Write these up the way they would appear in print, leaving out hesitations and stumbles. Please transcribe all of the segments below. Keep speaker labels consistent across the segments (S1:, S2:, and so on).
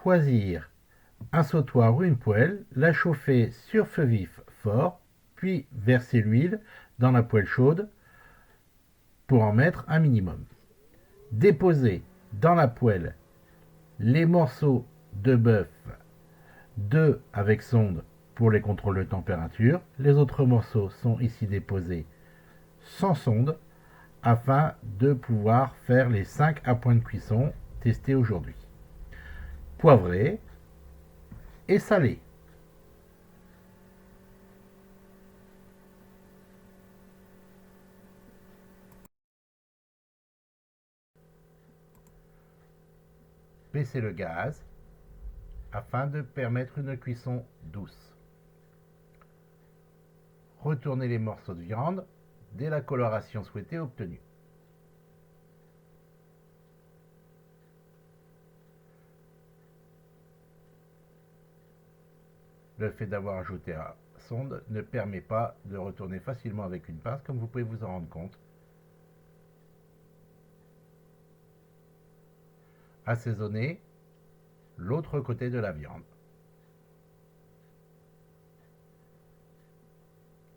S1: choisir un sautoir ou une poêle, la chauffer sur feu vif fort, puis verser l'huile dans la poêle chaude pour en mettre un minimum. Déposer dans la poêle les morceaux de bœuf, 2 avec sonde pour les contrôles de température. Les autres morceaux sont ici déposés sans sonde afin de pouvoir faire les 5 à point de cuisson testés aujourd'hui. Poivré et salé. Baissez le gaz afin de permettre une cuisson douce. Retournez les morceaux de viande dès la coloration souhaitée obtenue. Le fait d'avoir ajouté à sonde ne permet pas de retourner facilement avec une pince, comme vous pouvez vous en rendre compte. Assaisonnez l'autre côté de la viande.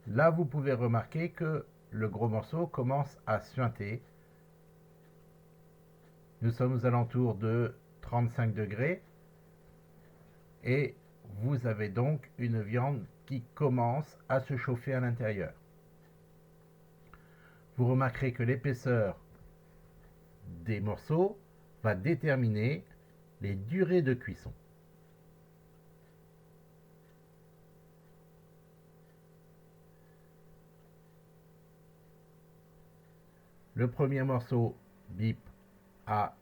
S1: Là, vous pouvez remarquer que le gros morceau commence à suinter. Nous sommes aux alentours de 35 degrés et vous avez donc une viande qui commence à se chauffer à l'intérieur. Vous remarquerez que l'épaisseur des morceaux va déterminer les durées de cuisson. Le premier morceau bip à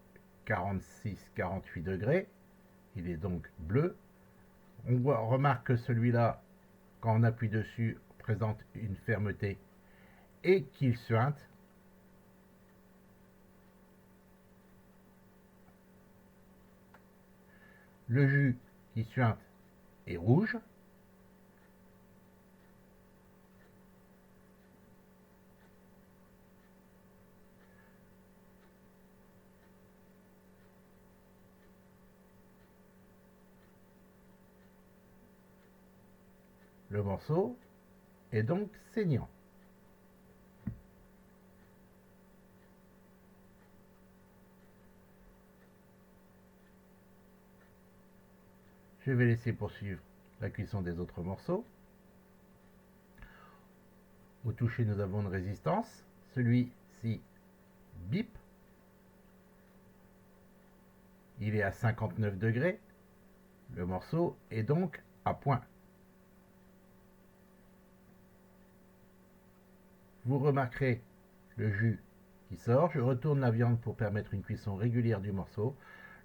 S1: 46-48 degrés. Il est donc bleu. On remarque que celui-là, quand on appuie dessus, présente une fermeté et qu'il suinte. Le jus qui suinte est rouge. Le morceau est donc saignant. Je vais laisser poursuivre la cuisson des autres morceaux. Au toucher, nous avons une résistance. Celui-ci bip. Il est à 59 degrés. Le morceau est donc à point. Vous remarquerez le jus qui sort. Je retourne la viande pour permettre une cuisson régulière du morceau.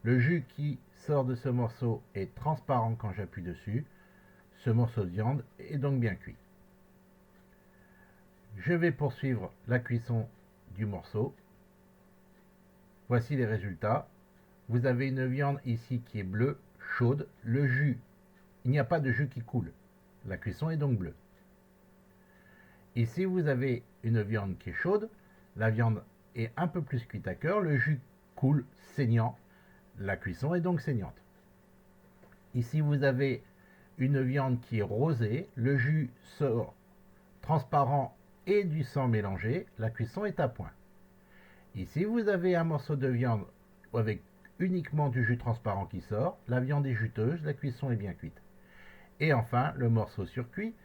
S1: Le jus qui sort de ce morceau est transparent quand j'appuie dessus. Ce morceau de viande est donc bien cuit. Je vais poursuivre la cuisson du morceau. Voici les résultats. Vous avez une viande ici qui est bleue, chaude. Le jus, il n'y a pas de jus qui coule. La cuisson est donc bleue. Ici, vous avez une viande qui est chaude. La viande est un peu plus cuite à cœur. Le jus coule, saignant. La cuisson est donc saignante. Ici, vous avez une viande qui est rosée. Le jus sort transparent et du sang mélangé. La cuisson est à point. Ici, vous avez un morceau de viande avec uniquement du jus transparent qui sort. La viande est juteuse, la cuisson est bien cuite. Et enfin, le morceau surcuit,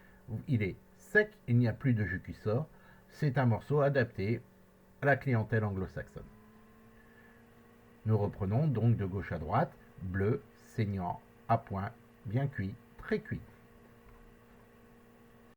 S1: il est sec, il n'y a plus de jus qui sort. C'est un morceau adapté à la clientèle anglo-saxonne. Nous reprenons donc de gauche à droite, bleu, saignant, à point, bien cuit, très cuit.